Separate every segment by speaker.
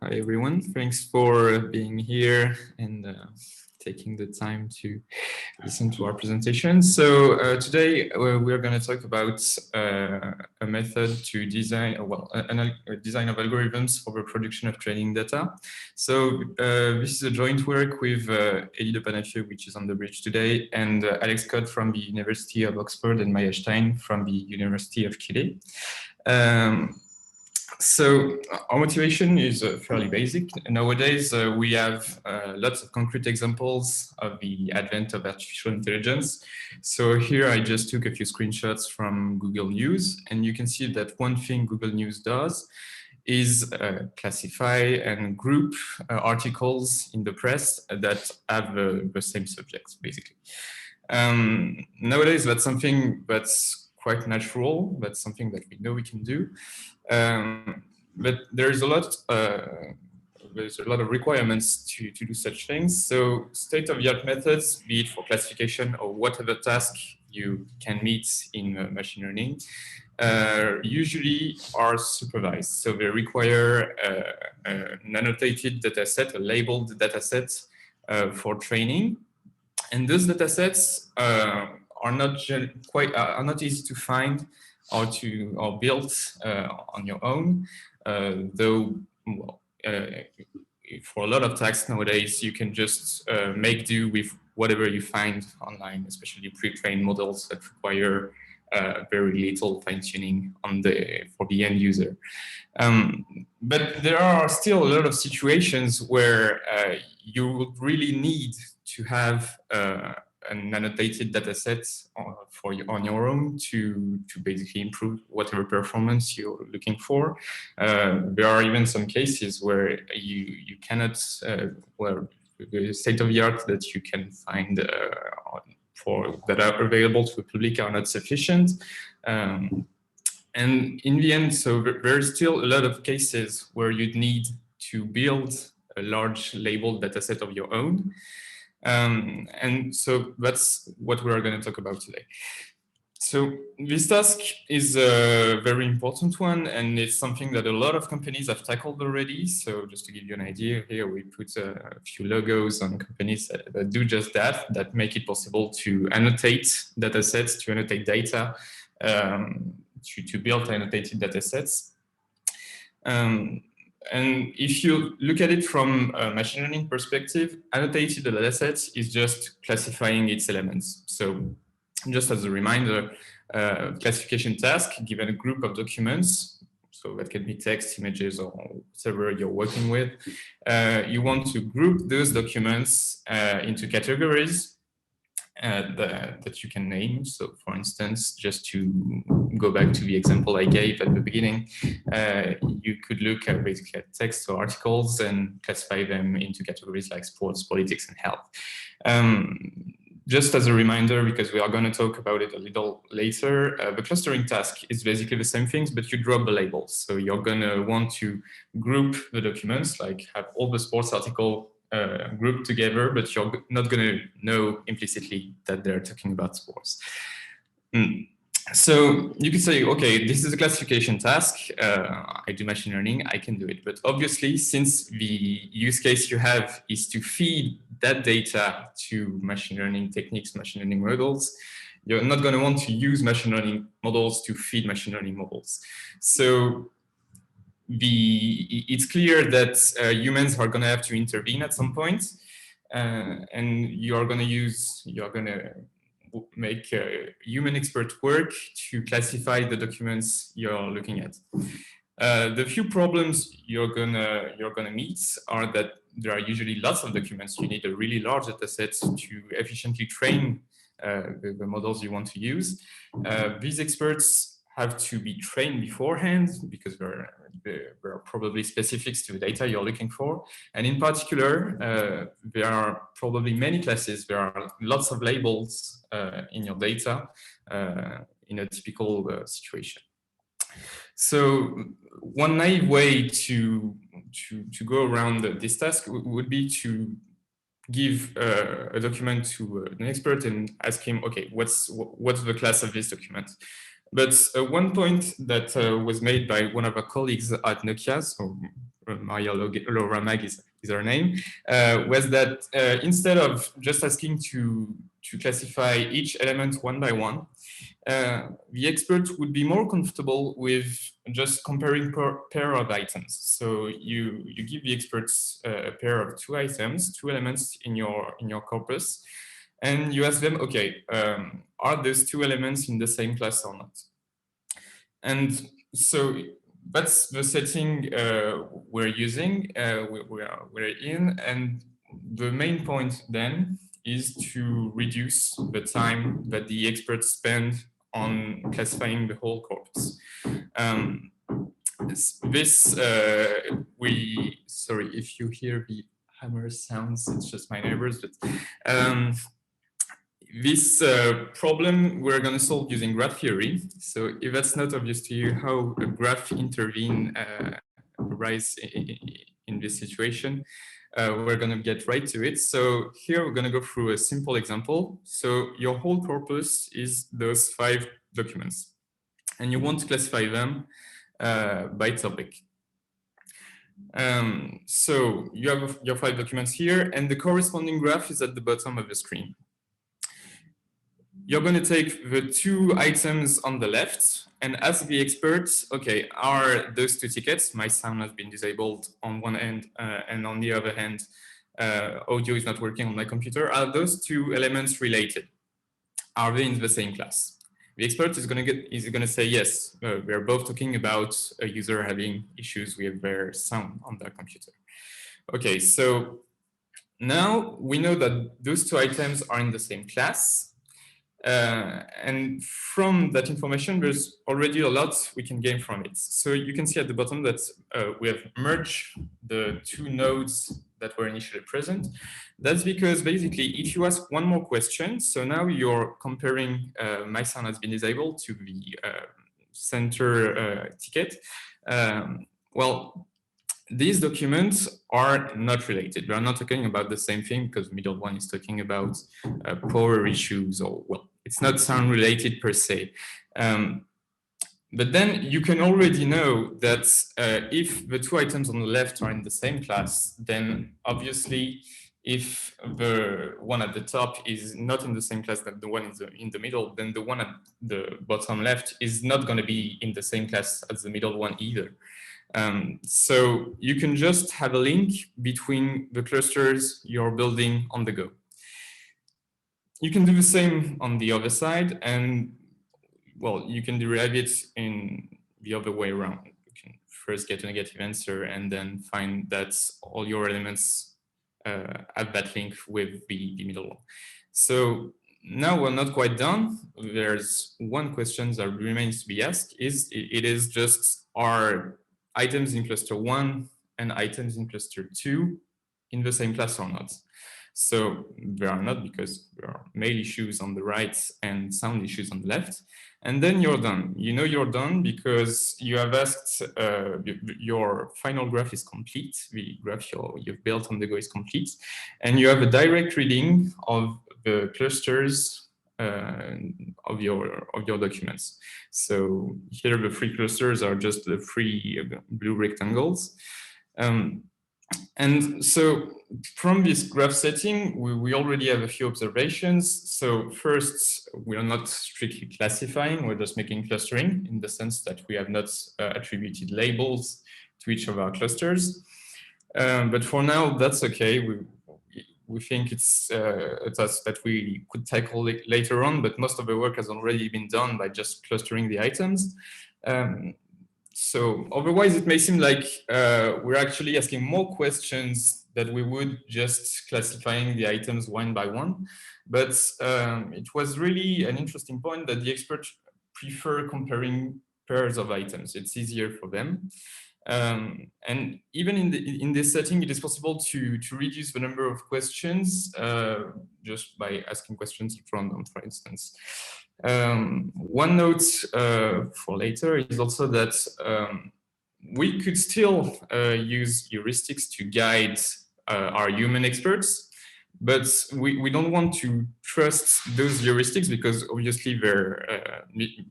Speaker 1: Hi everyone. Thanks for being here and taking the time to listen to our presentation. So today we're going to talk about a method to design, a design of algorithms for the production of training data. So this is a joint work with Élie de Panafieu, which is on the bridge today, and Alex Scott from the University of Oxford and Maya Stein from the University of Chile. So our motivation is fairly basic. Nowadays, we have lots of concrete examples of the advent of artificial intelligence. So here I just took a few screenshots from Google News, and you can see that one thing Google News does is classify and group articles in the press that have the same subjects, basically. Nowadays, that's something that's quite natural. That's something that we know we can do. But there's a lot of requirements to do such things. So state-of-the-art methods, be it for classification or whatever task you can meet in machine learning, usually are supervised. So they require an annotated data set, a labeled data set for training. And those data sets are not easy to find or build on your own, though, well, for a lot of tasks nowadays, you can just make do with whatever you find online, especially pre-trained models that require very little fine-tuning for the end user. But there are still a lot of situations where you would really need to have an annotated data set on your own to basically improve whatever performance you're looking for. There are even some cases where you cannot, well, the state of the art that you can find that are available to the public are not sufficient. And in the end, so there's still a lot of cases where you'd need to build a large labeled data set of your own. And so that's what we're going to talk about today. So this task is a very important one, and it's something that a lot of companies have tackled already. So just to give you an idea, here we put a few logos on companies that do just that make it possible to annotate data sets, to annotate data, to build annotated data sets. And if you look at it from a machine learning perspective, annotated data set is just classifying its elements. So just as a reminder, classification task, given a group of documents, so that can be text, images, or whatever you're working with, you want to group those documents into categories that you can name. So for instance, just to go back to the example I gave at the beginning, you could look at basically at text or articles and classify them into categories like sports, politics, and health. Just as a reminder, because we are going to talk about it a little later, the clustering task is basically the same things, but you drop the labels. So you're going to want to group the documents, like have all the sports article grouped together, but you're not going to know implicitly that they're talking about sports. So you could say, okay, this is a classification task. I do machine learning, I can do it. But obviously, since the use case you have is to feed that data to machine learning techniques, machine learning models, you're not going to want to use machine learning models to feed machine learning models. So it's clear that humans are going to have to intervene at some point, and you're going to make human expert work to classify the documents you're looking at. The few problems you're gonna meet are that there are usually lots of documents. You need a really large data set to efficiently train the models you want to use. These experts have to be trained beforehand because there are probably specifics to the data you're looking for. And in particular, there are probably many classes. There are lots of labels in your data in a typical situation. So one naive way to go around this task would be to give a document to an expert and ask him, okay, what's the class of this document? But one point that was made by one of our colleagues at Nokia, so Maria Laura Maag is her name, was that instead of just asking to classify each element one by one, the expert would be more comfortable with just comparing per pair of items. So you give the experts a pair of two items, two elements in your corpus, and you ask them, okay, are those two elements in the same class or not? And so that's the setting we're using, we're in, and the main point then is to reduce the time that the experts spend on classifying the whole corpus. Sorry if you hear the hammer sounds, it's just my neighbors, but this problem we're going to solve using graph theory. So if that's not obvious to you how a graph arise in this situation, we're going to get right to it. So here we're going to go through a simple example. So your whole corpus is those 5 documents, and you want to classify them by topic. So you have your 5 documents here, and the corresponding graph is at the bottom of the screen. You're going to take the 2 items on the left and ask the experts, okay, are those 2 tickets, my sound has been disabled on one end, and on the other hand, audio is not working on my computer, are those 2 elements related? Are they in the same class? The expert is going to say yes, we're both talking about a user having issues with their sound on their computer. Okay, so now we know that those 2 items are in the same class. And from that information, there's already a lot we can gain from it. So you can see at the bottom that we have merged the 2 nodes that were initially present. That's because basically, if you ask one more question, so now you're comparing my sound has been disabled to the center ticket. Well, these documents are not related. They are not talking about the same thing because the middle one is talking about power issues, or, well, it's not sound related per se. But then you can already know that if the 2 items on the left are in the same class, then obviously if the one at the top is not in the same class that the one in the middle, then the one at the bottom left is not going to be in the same class as the middle one either. So you can just have a link between the clusters you're building on the go. You can do the same on the other side, and, well, you can derive it in the other way around. You can first get a negative answer and then find that all your elements have that link with the middle one. So now we're not quite done. There's one question that remains to be asked. It is just, are items in cluster 1 and items in cluster 2 in the same class or not? So they are not, because there are mail issues on the right and sound issues on the left. And then you're done. You know you're done because you have asked, your final graph is complete. The graph you've built on the go is complete. And you have a direct reading of the clusters of your documents. So here the 3 clusters are just the 3 blue rectangles. And so from this graph setting, we already have a few observations. So first, we are not strictly classifying, we're just making clustering in the sense that we have not attributed labels to each of our clusters. But for now, that's okay. We think it's a task that we could tackle later on, but most of the work has already been done by just clustering the items. So otherwise, it may seem like we're actually asking more questions that we would just classifying the items one by one. But it was really an interesting point that the experts prefer comparing pairs of items. It's easier for them. And even in this setting, it is possible to reduce the number of questions just by asking questions at random, for instance. One note for later is also that we could still use heuristics to guide our human experts, But we don't want to trust those heuristics because obviously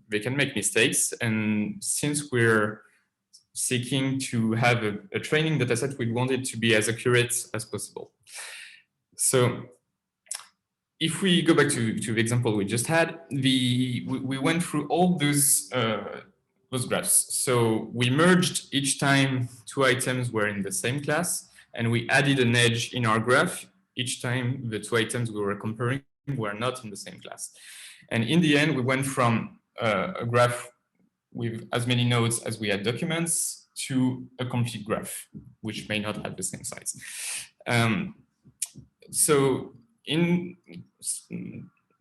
Speaker 1: they can make mistakes. And since we're seeking to have a training data set, we want it to be as accurate as possible. So if we go back to the example we just had, we went through all those graphs. So we merged each time two items were in the same class, and we added an edge in our graph each time the two items we were comparing were not in the same class. And in the end, we went from a graph with as many nodes as we had documents to a complete graph, which may not have the same size. So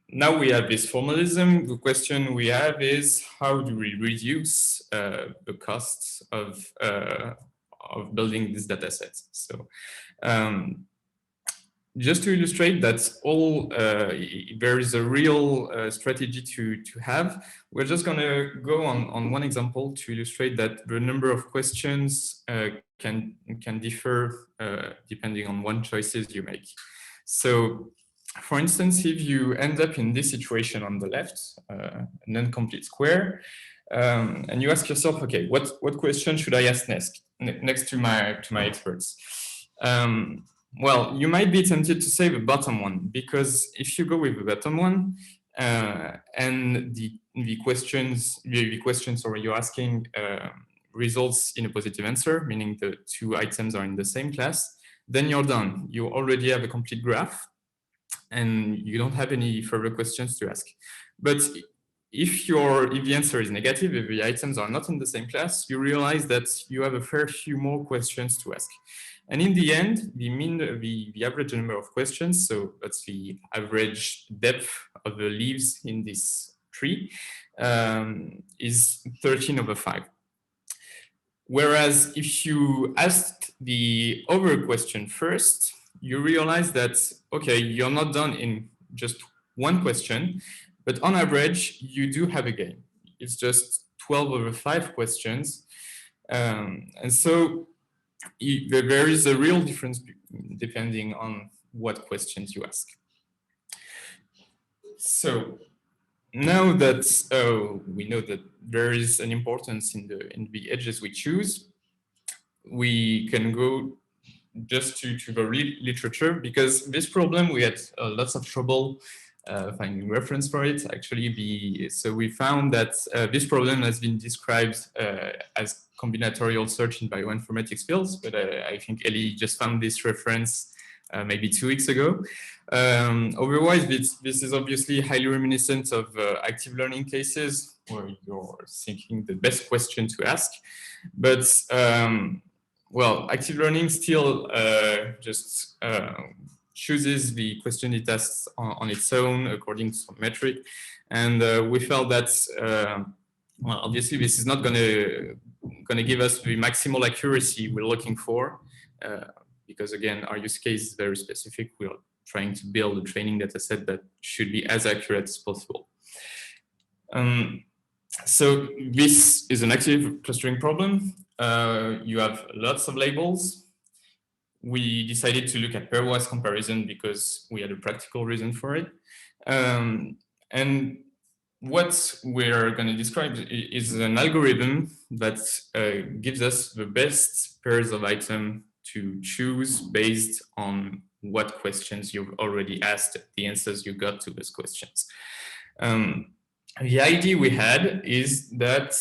Speaker 1: now we have this formalism. The question we have is, how do we reduce the costs of building this data set? So just to illustrate that there is a real strategy to have, we're just going to go on one example to illustrate that the number of questions can differ depending on what choices you make. So, for instance, if you end up in this situation on the left, an incomplete square, and you ask yourself, okay, what question should I ask next to my experts? Well, you might be tempted to say the bottom one, because if you go with the bottom one, and the questions you're asking results in a positive answer, meaning the two items are in the same class, then you're done. You already have a complete graph, and you don't have any further questions to ask. But if the answer is negative, if the items are not in the same class, you realize that you have a fair few more questions to ask. And in the end, the average number of questions, so that's the average depth of the leaves in this tree, is 13/5. Whereas if you ask the other question first, you realize that, okay, you're not done in just one question, but on average, you do have a gain. It's just 12/5 questions. And so there is a real difference depending on what questions you ask. So now that we know that there is an importance in the edges we choose, we can go just to the literature, because this problem we had lots of trouble finding reference for it. Actually, so we found that this problem has been described as combinatorial search in bioinformatics fields, but I think Élie just found this reference maybe 2 weeks ago. Otherwise, this is obviously highly reminiscent of active learning cases where you're thinking the best question to ask. But well, active learning still just chooses the question it asks on its own according to some metric. And we felt that, well, obviously this is not going to give us the maximal accuracy we're looking for, because again, our use case is very specific. We're trying to build a training data set that should be as accurate as possible. So this is an active clustering problem. You have lots of labels. We decided to look at pairwise comparison because we had a practical reason for it. And what we're going to describe is an algorithm that gives us the best pairs of items to choose based on what questions you've already asked, the answers you got to those questions. The idea we had is that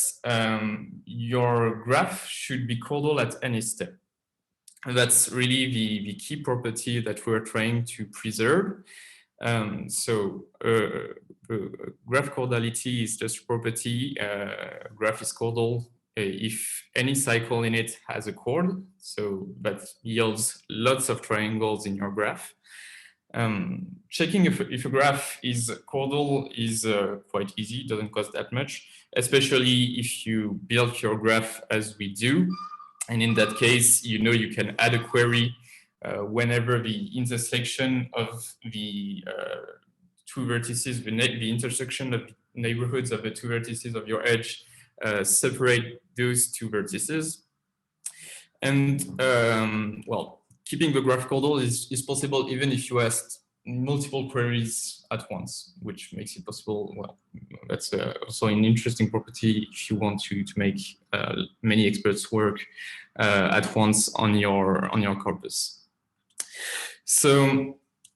Speaker 1: your graph should be caudal at any step. That's really the key property that we're trying to preserve. So graph caudality is just a property. Graph is caudal if any cycle in it has a chord, so that yields lots of triangles in your graph. Checking if a graph is caudal is quite easy, doesn't cost that much, especially if you build your graph as we do. And in that case, you know, you can add a query whenever the intersection of the two vertices, the intersection of neighborhoods of the two vertices of your edge separate those two vertices. And well, keeping the graph caudal is possible even if you ask multiple queries at once, which makes it possible. Well, that's also an interesting property if you want to make many experts work at once on your corpus. So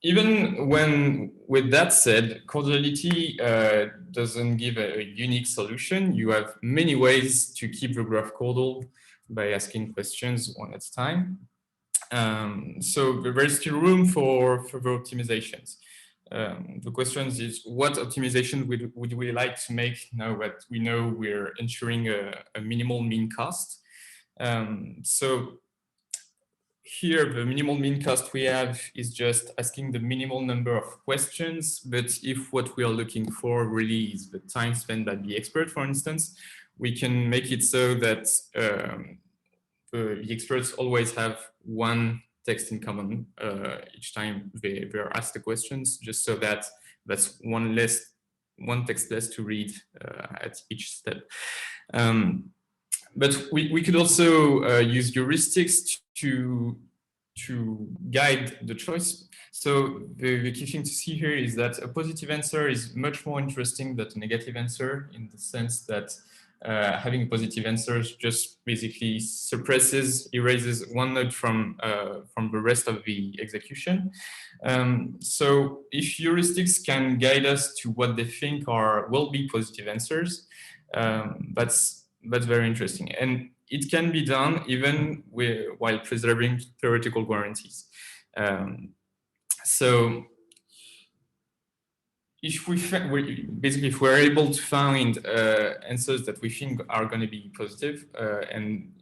Speaker 1: even when, with that said, caudality doesn't give a unique solution. You have many ways to keep the graph caudal by asking questions one at a time. So there is still room for further optimizations. The question is, what optimization would we like to make now that we know we're ensuring a minimal mean cost? So here, the minimal mean cost we have is just asking the minimal number of questions. But if what we are looking for really is the time spent by the expert, for instance, we can make it so that the experts always have one text in common each time they are asked the questions, just so that that's one text less to read at each step. But we could also use heuristics to guide the choice. So the key thing to see here is that a positive answer is much more interesting than a negative answer, in the sense that having a positive answer just basically erases one node from the rest of the execution. So if heuristics can guide us to what they think will be positive answers, that's very interesting. And it can be done even while preserving theoretical guarantees. So if if we're able to find answers that we think are going to be positive, and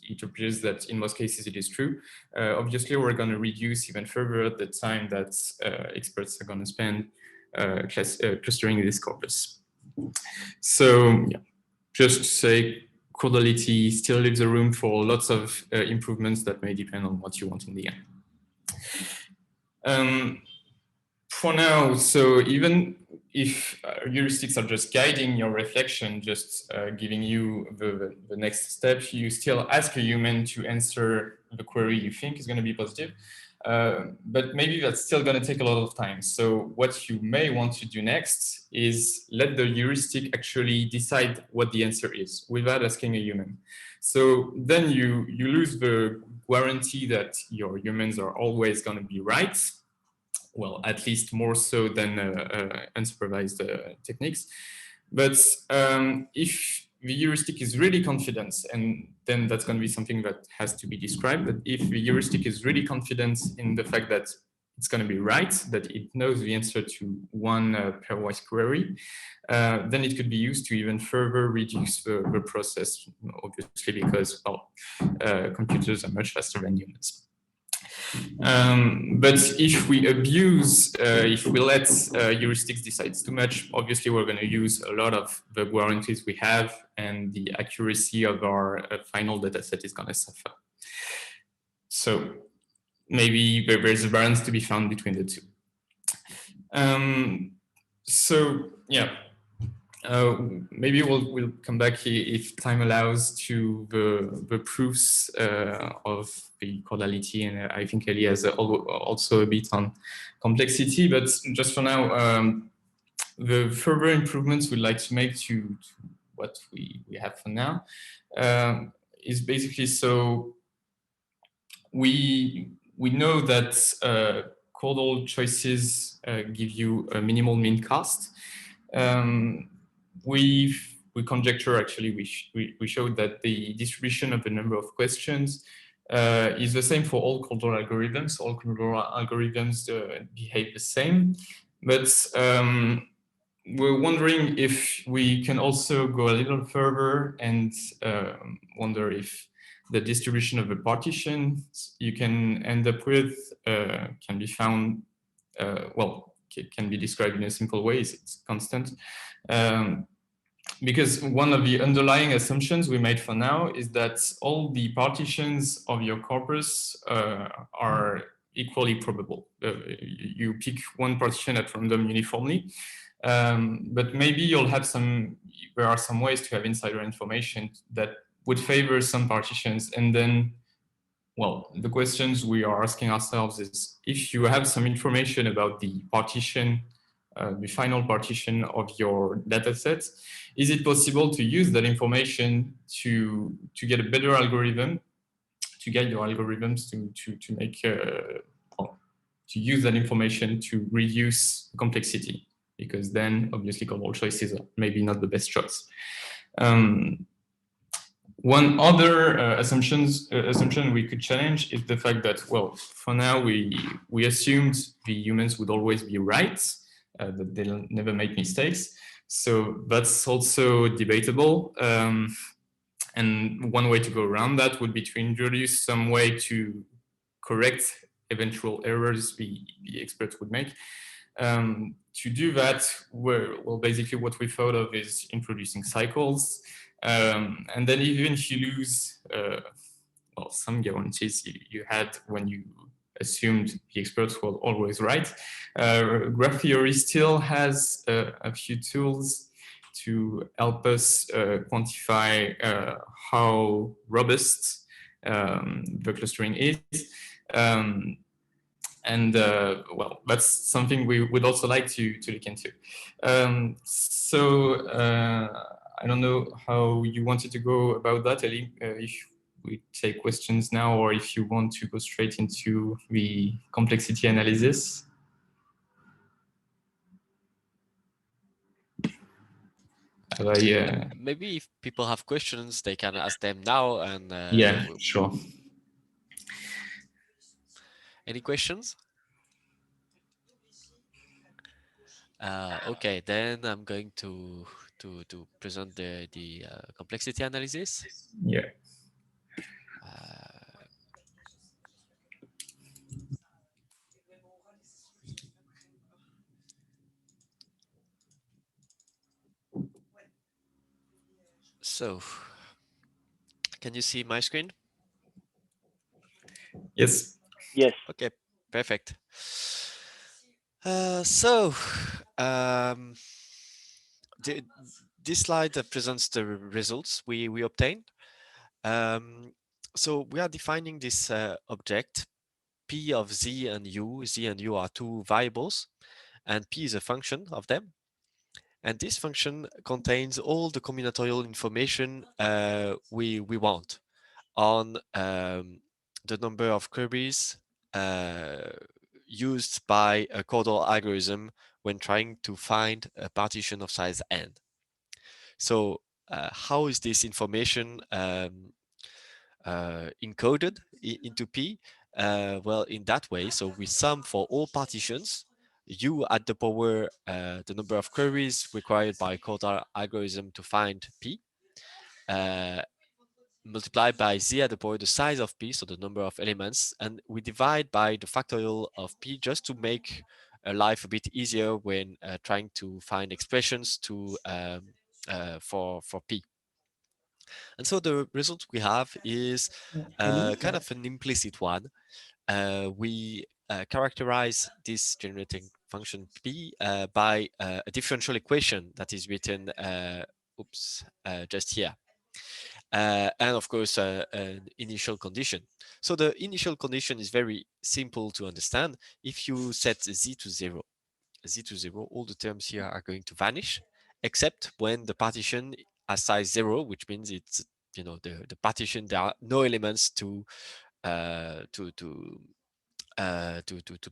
Speaker 1: it appears that in most cases it is true, obviously we're going to reduce even further the time that experts are going to spend clustering this corpus. So yeah, just to say, caudality still leaves a room for lots of improvements that may depend on what you want in the end. For now, so even if heuristics are just guiding your reflection, just giving you the next step, you still ask a human to answer the query you think is going to be positive. But maybe that's still going to take a lot of time. So what you may want to do next is let the heuristic actually decide what the answer is without asking a human. So then you lose the guarantee that your humans are always going to be right. Well, at least more so than unsupervised techniques. But if the heuristic is really confident, and then that's going to be something that has to be described, but if the heuristic is really confident in the fact that it's going to be right, that it knows the answer to one pairwise query, then it could be used to even further reduce the process, obviously, because, well, computers are much faster than humans. But if we abuse, if we let heuristics decide too much, obviously we're going to use a lot of the guarantees we have, and the accuracy of our final data set is going to suffer. So maybe there's a balance to be found between the two. So yeah. Maybe we'll come back, if time allows, to the proofs of the caudality, and I think Élie has also a bit on complexity. But just for now, the further improvements we'd like to make to what we have for now is basically, so we know that caudal choices give you a minimal mean cost. We conjecture, actually, we showed that the distribution of the number of questions is the same for all caudal algorithms. All caudal algorithms behave the same, but we're wondering if we can also go a little further and wonder if the distribution of the partitions you can end up with can be found, well, can be described in a simple way. It's constant. Because one of the underlying assumptions we made for now is that all the partitions of your corpus are equally probable. You pick one partition at random uniformly, but maybe you'll have there are some ways to have insider information that would favor some partitions, and then well, the questions we are asking ourselves is, if you have some information about the partition, the final partition of your data set, is it possible to use that information to get a better algorithm, to guide your algorithms to make, well, to use that information to reduce complexity? Because then obviously control choices are maybe not the best choice. One other assumption we could challenge is the fact that, well, for now we assumed the humans would always be right, that they'll never make mistakes. So that's also debatable. And one way to go around that would be to introduce some way to correct eventual errors the experts would make. To do that, well, basically what we thought of is introducing cycles. And then even if you lose well, some guarantees you had when you assumed the experts were always right, graph theory still has a few tools to help us quantify how robust the clustering is. And well, that's something we would also like to look into. So I don't know how you wanted to go about that, Élie, if we take questions now, or if you want to go straight into the complexity analysis.
Speaker 2: Maybe if people have questions, they can ask them now. And
Speaker 1: yeah, sure.
Speaker 2: Any questions? Okay, then I'm going to present the complexity analysis.
Speaker 1: Yeah.
Speaker 2: So, can you see my screen?
Speaker 1: Yes.
Speaker 3: Yes.
Speaker 2: Okay, perfect. This slide presents the results we obtained. So we are defining this object P of Z and U. Z and U are two variables, and P is a function of them. And this function contains all the combinatorial information we want on the number of queries used by a caudal algorithm when trying to find a partition of size n. So how is this information encoded into P? Well, in that way, so we sum for all partitions, U at the power the number of queries required by caudal algorithm to find P, multiplied by Z at the power the size of P, so the number of elements, and we divide by the factorial of P just to make life a bit easier when trying to find expressions to for P. And so the result we have is kind of an implicit one. We characterize this generating function P by a differential equation that is written just here. And of course, an initial condition. So the initial condition is very simple to understand. If you set Z to 0, all the terms here are going to vanish, except when the partition has size 0, which means it's, you know, the partition, there are no elements to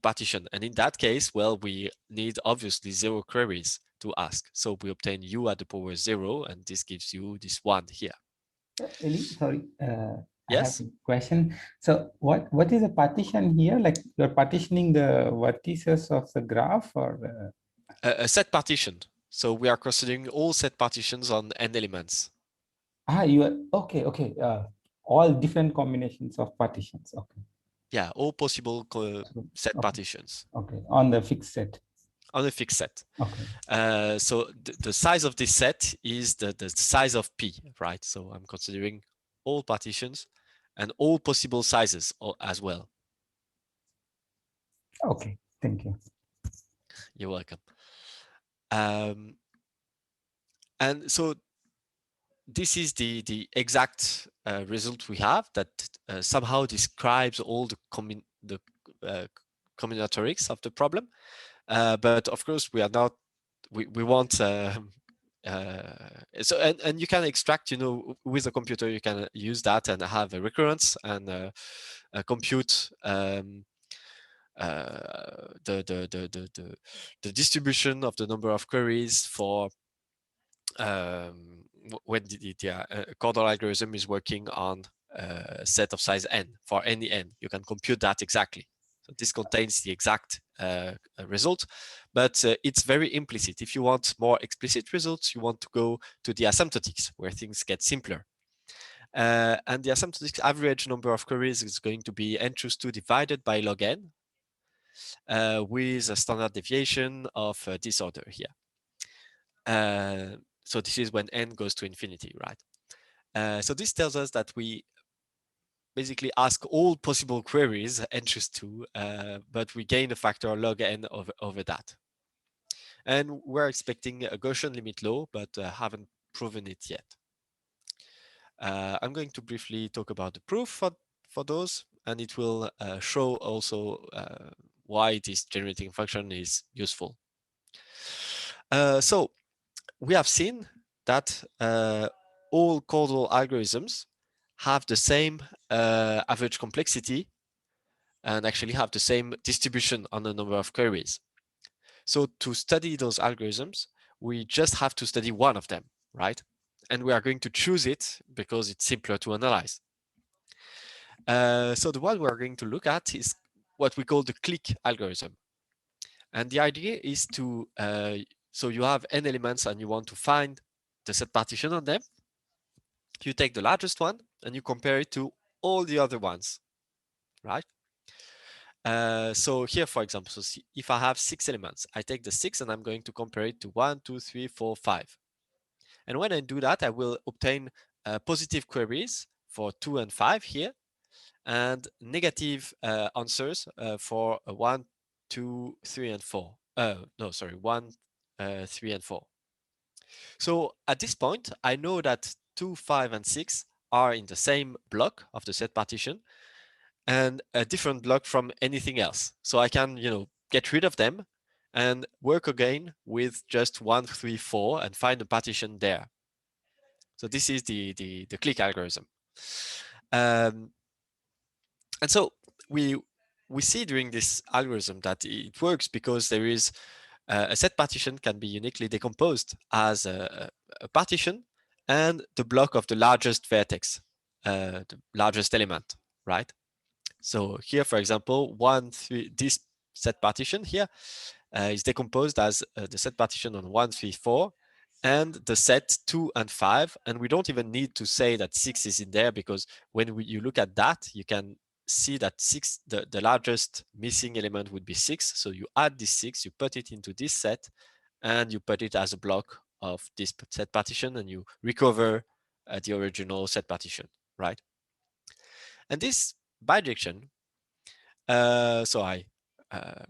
Speaker 2: partition. And in that case, well, we need obviously 0 queries to ask. So we obtain U at the power 0, and this gives you this 1 here.
Speaker 4: Élie, sorry,
Speaker 2: yes?
Speaker 4: I have a question. So what is a partition here? Like you're partitioning the vertices of the graph, or
Speaker 2: a set partition. So we are considering all set partitions on n elements.
Speaker 4: You are okay. All different combinations of partitions. Okay.
Speaker 2: Yeah, all possible set
Speaker 4: okay.
Speaker 2: partitions.
Speaker 4: Okay, on the fixed set.
Speaker 2: On a fixed set.
Speaker 4: Okay.
Speaker 2: So the size of this set is the size of P, right? So I'm considering all partitions and all possible sizes as well.
Speaker 4: Okay, thank you.
Speaker 2: You're welcome. And so this is the exact result we have that somehow describes all the combinatorics of the problem. But of course, we are not. We want. So and you can extract, with a computer, you can use that and have a recurrence and compute the distribution of the number of queries for when the caudal algorithm is working on a set of size n for any n. You can compute that exactly. So this contains the exact result, but it's very implicit. If you want more explicit results, you want to go to the asymptotics, where things get simpler. And the asymptotic average number of queries is going to be n choose 2 divided by log n, with a standard deviation of this order here. So this is when n goes to infinity, right? So this tells us that we basically ask all possible queries, n choose 2, but we gain a factor log n over that. And we're expecting a Gaussian limit law, but haven't proven it yet. I'm going to briefly talk about the proof for those, and it will show also why this generating function is useful. So we have seen that all causal algorithms have the same average complexity and actually have the same distribution on the number of queries. So to study those algorithms, we just have to study one of them, right? And we are going to choose it because it's simpler to analyze. So the one we're going to look at is what we call the clique algorithm. And the idea is to, so you have n elements and you want to find the set partition on them. You take the largest one and you compare it to all the other ones, right? So here, for example, so if I have 6 elements, I take the 6 and I'm going to compare it to 1, 2, 3, 4, 5. And when I do that, I will obtain positive queries for 2 and 5 here, and negative answers for 1, 2, 3, and 4. No, sorry, 1, 3, and 4. So at this point, I know that 2, 5, and 6 are in the same block of the set partition and a different block from anything else. So I can, get rid of them and work again with just 1, 3, 4 and find a partition there. So this is the clique algorithm. And so we see during this algorithm that it works because there is a set partition can be uniquely decomposed as a partition and the block of the largest vertex, the largest element, right? So here, for example, 1, 3, this set partition here is decomposed as the set partition on 1, 3, 4, and the set 2 and 5. And we don't even need to say that 6 is in there, because when you look at that, you can see that 6, the largest missing element would be 6. So you add this 6, you put it into this set, and you put it as a block of this set partition, and you recover the original set partition, right? And this bijection, so I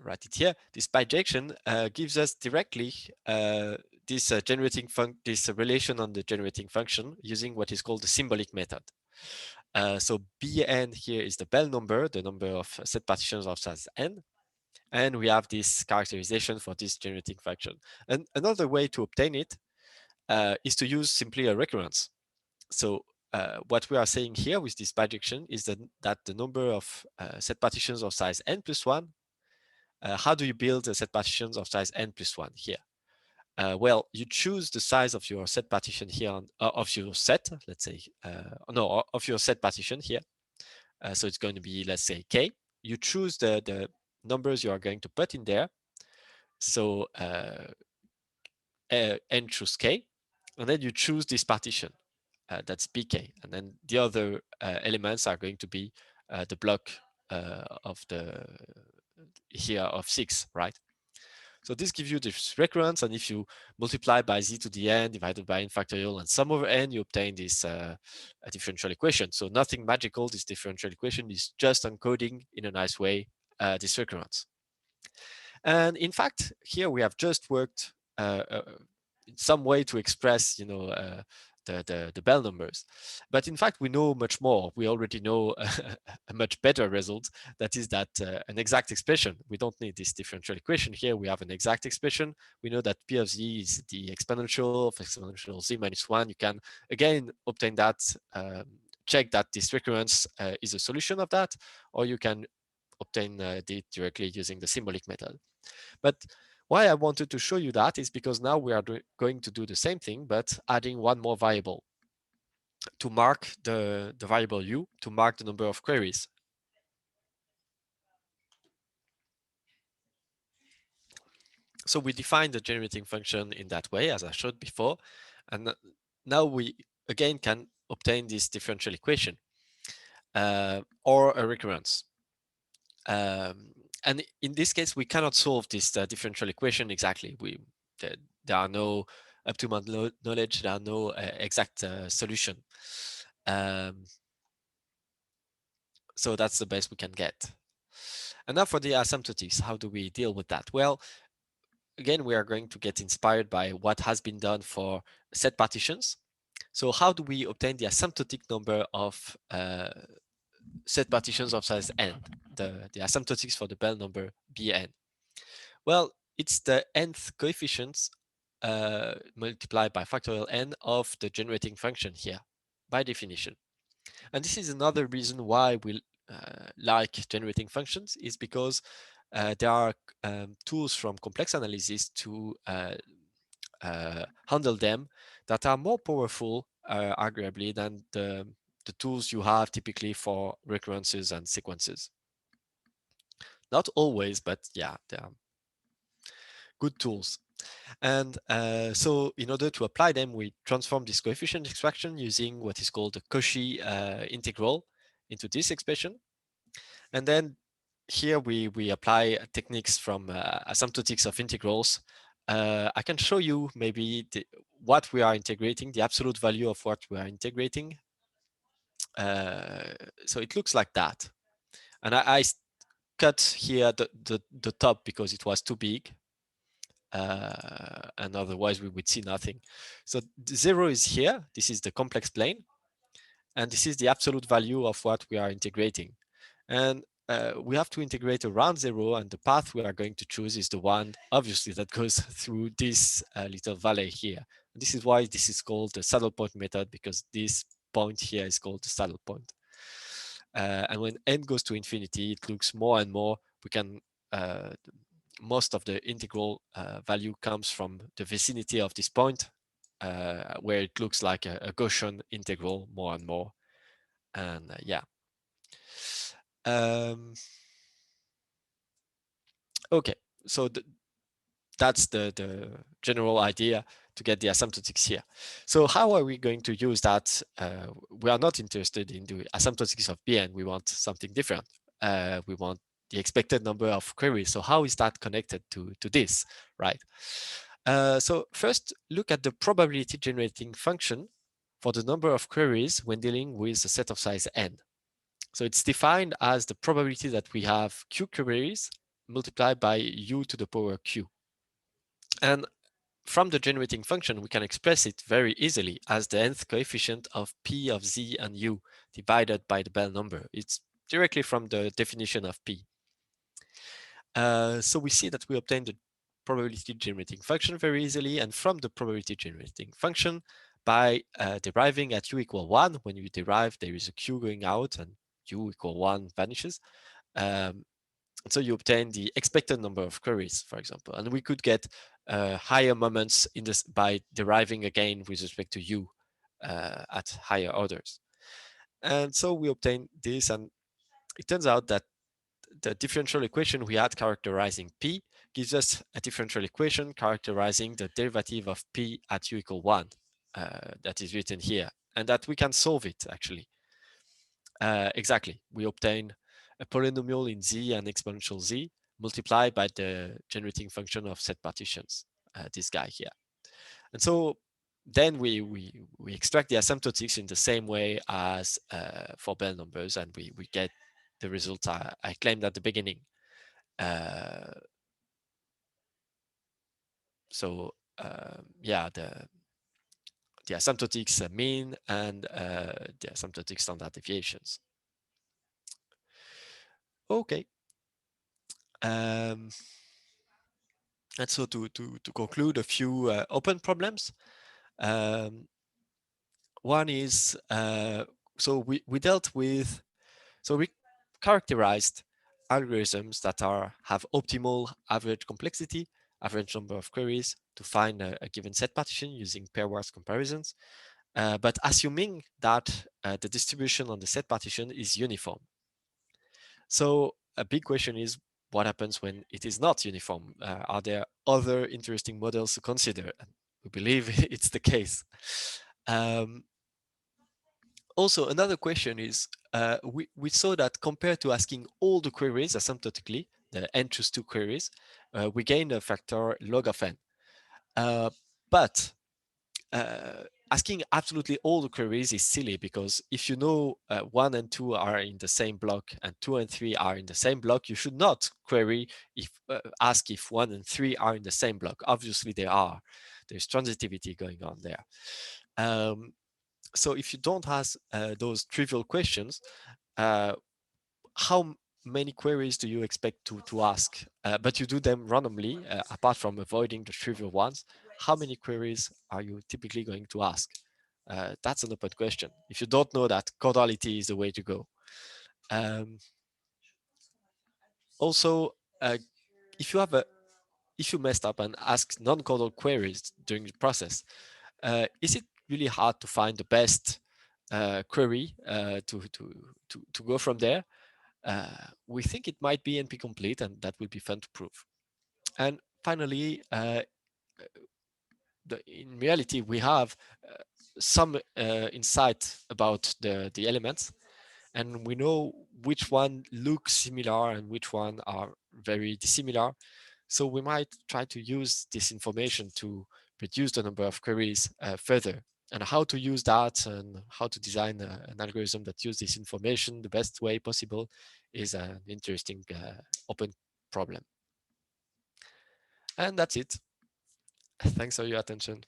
Speaker 2: write it here. This bijection gives us directly this this relation on the generating function using what is called the symbolic method. So Bn here is the Bell number, the number of set partitions of size n, and we have this characterization for this generating function. And another way to obtain it is to use simply a recurrence. So what we are saying here with this bijection is that the number of set partitions of size n plus 1, how do you build a set partitions of size n plus 1 here? Well, you choose the size of your set partition here, of your set, let's say, no, of your set partition here. So it's going to be, let's say, k. You choose the numbers you are going to put in there. So n choose k, and then you choose this partition. That's bk, and then the other elements are going to be the block of the here of 6, right? So this gives you this recurrence, and if you multiply by z to the n divided by n factorial and sum over n, you obtain this differential equation. So nothing magical. This differential equation is just encoding in a nice way this recurrence. And in fact, here we have just worked in some way to express, the Bell numbers. But in fact, we know much more. We already know a much better result. That is that an exact expression. We don't need this differential equation here. We have an exact expression. We know that P of Z is the exponential of exponential Z minus 1. You can, again, obtain that, check that this recurrence is a solution of that, or you can obtain it directly using the symbolic method. But why I wanted to show you that is because now we are going to do the same thing, but adding one more variable to mark the variable u, to mark the number of queries. So we define the generating function in that way, as I showed before. And now we, again, can obtain this differential equation or a recurrence. And in this case, we cannot solve this differential equation exactly. There are no, up to my knowledge, there are no exact solution. So that's the best we can get. And now for the asymptotics, how do we deal with that? Well, again, we are going to get inspired by what has been done for set partitions. So how do we obtain the asymptotic number of set partitions of size n, the asymptotics for the Bell number Bn? Well, it's the nth coefficients multiplied by factorial n of the generating function here, by definition. And this is another reason why we like generating functions, is because there are tools from complex analysis to handle them that are more powerful, arguably, than the tools you have typically for recurrences and sequences. Not always, but yeah, they are good tools. And so in order to apply them, we transform this coefficient extraction using what is called the Cauchy integral into this expression. And then here we apply techniques from asymptotics of integrals. I can show you maybe what we are integrating, the absolute value of what we are integrating. So it looks like that. And I cut here the top because it was too big. And otherwise we would see nothing. So 0 is here. This is the complex plane. And this is the absolute value of what we are integrating. And we have to integrate around 0, and the path we are going to choose is the one, obviously, that goes through this little valley here. And this is why this is called the saddle point method, because this point here is called the saddle point. And when n goes to infinity, it looks more and more, we can, most of the integral value comes from the vicinity of this point, where it looks like a Gaussian integral more and more. And yeah. Okay, so that's the general idea to get the asymptotics here. So how are we going to use that? We are not interested in the asymptotics of Bn. We want something different. We want the expected number of queries. So how is that connected to this, right? So first, look at the probability generating function for the number of queries when dealing with a set of size n. So it's defined as the probability that we have q queries multiplied by u to the power q. And from the generating function, we can express it very easily as the nth coefficient of p of z and u divided by the Bell number. It's directly from the definition of p. So we see that we obtain the probability generating function very easily, and from the probability generating function, by deriving at u equal 1, when you derive, there is a q going out and u equal 1 vanishes. So you obtain the expected number of queries, for example, and we could get higher moments in this by deriving again with respect to u at higher orders. And so we obtain this, and it turns out that the differential equation we had characterizing p gives us a differential equation characterizing the derivative of p at u equal 1 that is written here, and that we can solve it actually. Exactly, we obtain a polynomial in z and exponential z multiplied by the generating function of set partitions, this guy here. And so then we extract the asymptotics in the same way as for Bell numbers, and we get the result I claimed at the beginning. So yeah, the asymptotics mean and the asymptotic standard deviations. Okay. And so to conclude, a few open problems. One is, so we dealt with, so we characterized algorithms that have optimal average complexity, average number of queries to find a given set partition using pairwise comparisons, but assuming that the distribution on the set partition is uniform. So a big question is, what happens when it is not uniform? Are there other interesting models to consider? And we believe it's the case. Also, another question is, we saw that compared to asking all the queries asymptotically, the n choose 2 queries, we gain a factor log of n. But asking absolutely all the queries is silly, because if you know 1 and 2 are in the same block and 2 and 3 are in the same block, you should not query if ask if 1 and 3 are in the same block. Obviously they are. There's transitivity going on there. So if you don't ask those trivial questions, how many queries do you expect to ask? But you do them randomly, apart from avoiding the trivial ones. How many queries are you typically going to ask? That's an open question. If you don't know that, caudality is the way to go. Also, if you messed up and asked non-caudal queries during the process, is it really hard to find the best query to go from there? We think it might be NP complete, and that will be fun to prove. And finally, in reality, we have some insight about the elements, and we know which one looks similar and which one are very dissimilar. So we might try to use this information to reduce the number of queries further. And how to use that and how to design an algorithm that uses this information the best way possible is an interesting open problem. And that's it. Thanks for your attention.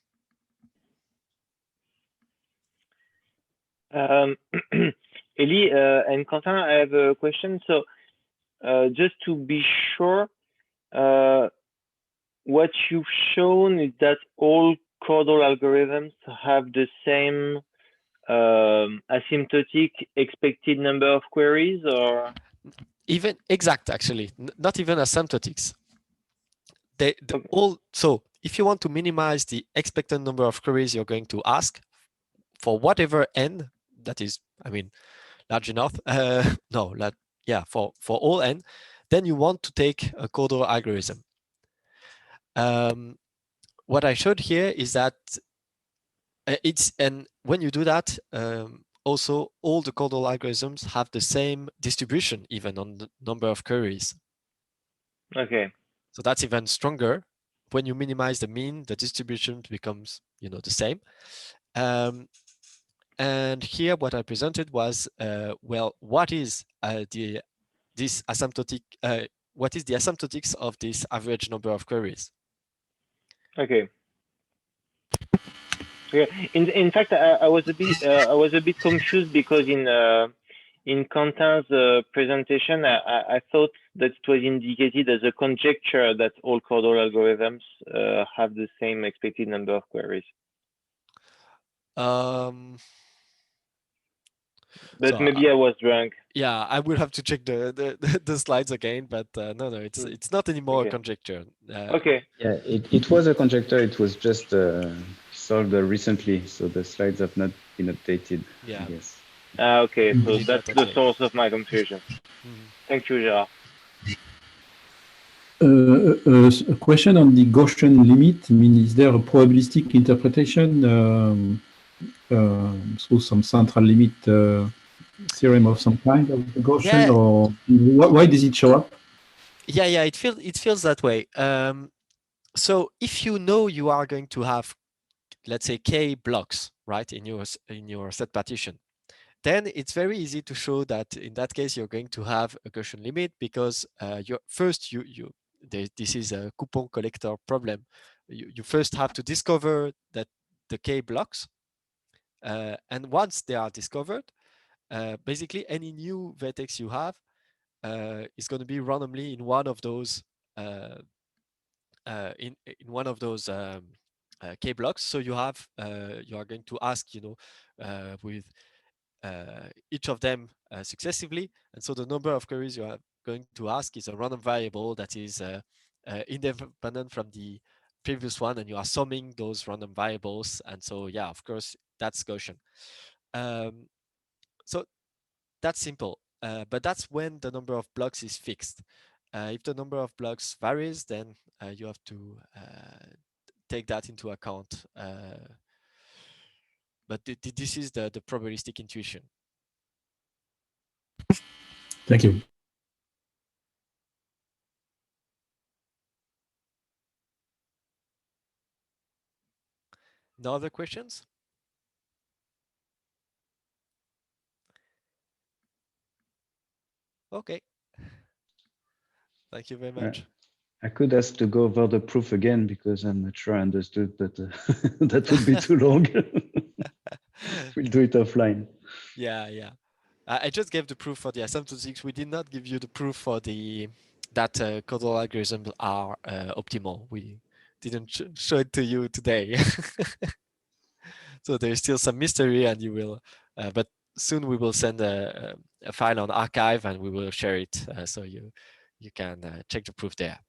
Speaker 3: Élie and Quentin, I have a question. So just to be sure, what you've shown is that all caudal algorithms have the same asymptotic expected number of queries, or
Speaker 2: even exact, actually, not even asymptotics. All, so if you want to minimize the expected number of queries you're going to ask for whatever n that is, I mean, large enough, for all n, then you want to take a caudal algorithm. What I showed here is that and when you do that, also all the caudal algorithms have the same distribution, even on the number of queries.
Speaker 3: Okay.
Speaker 2: So that's even stronger. When you minimize the mean, the distribution becomes, the same. And here, what I presented was, well, what is this asymptotic? What is the asymptotics of this average number of queries?
Speaker 3: Okay. Yeah. In fact, I was a bit confused because in Quentin's presentation, I thought that it was indicated as a conjecture that all caudal algorithms have the same expected number of queries. But so maybe I was wrong.
Speaker 2: Yeah, I will have to check the slides again, but no, it's not anymore a conjecture.
Speaker 3: Okay.
Speaker 4: Yeah, it was a conjecture. It was just solved recently, so the slides have not been updated.
Speaker 2: Yeah.
Speaker 4: I guess.
Speaker 3: Okay, so that's the source of my confusion. Thank you, Gerard.
Speaker 5: A question on the Gaussian limit. I mean, is there a probabilistic interpretation through some central limit theorem of some kind of the Gaussian, or why does it show up?
Speaker 2: Yeah, it feels that way. So if you know you are going to have, let's say, k blocks, right, in your set partition, then it's very easy to show that in that case you're going to have a Gaussian limit, because this is a coupon collector problem. You first have to discover that the k blocks, And once they are discovered, basically any new vertex you have is going to be randomly in one of those in one of those K blocks. So you have you are going to ask, you know, with each of them successively, and so the number of queries you are going to ask is a random variable that is independent from the previous one, and you are summing those random variables. And so yeah, of course, that's Gaussian. So that's simple, but that's when the number of blocks is fixed. If the number of blocks varies, then you have to take that into account. But this is the probabilistic intuition.
Speaker 5: Thank you.
Speaker 2: No other questions? Okay. Thank you very much.
Speaker 6: I could ask to go over the proof again because I'm not sure I understood, but that would be too long. We'll do it offline.
Speaker 2: Yeah, yeah. I just gave the proof for the asymptotics. We did not give you the proof for the that causal algorithms are optimal. We didn't show it to you today. So there's still some mystery, and you will, but soon we will send a file on archive and we will share it so you can check the proof there.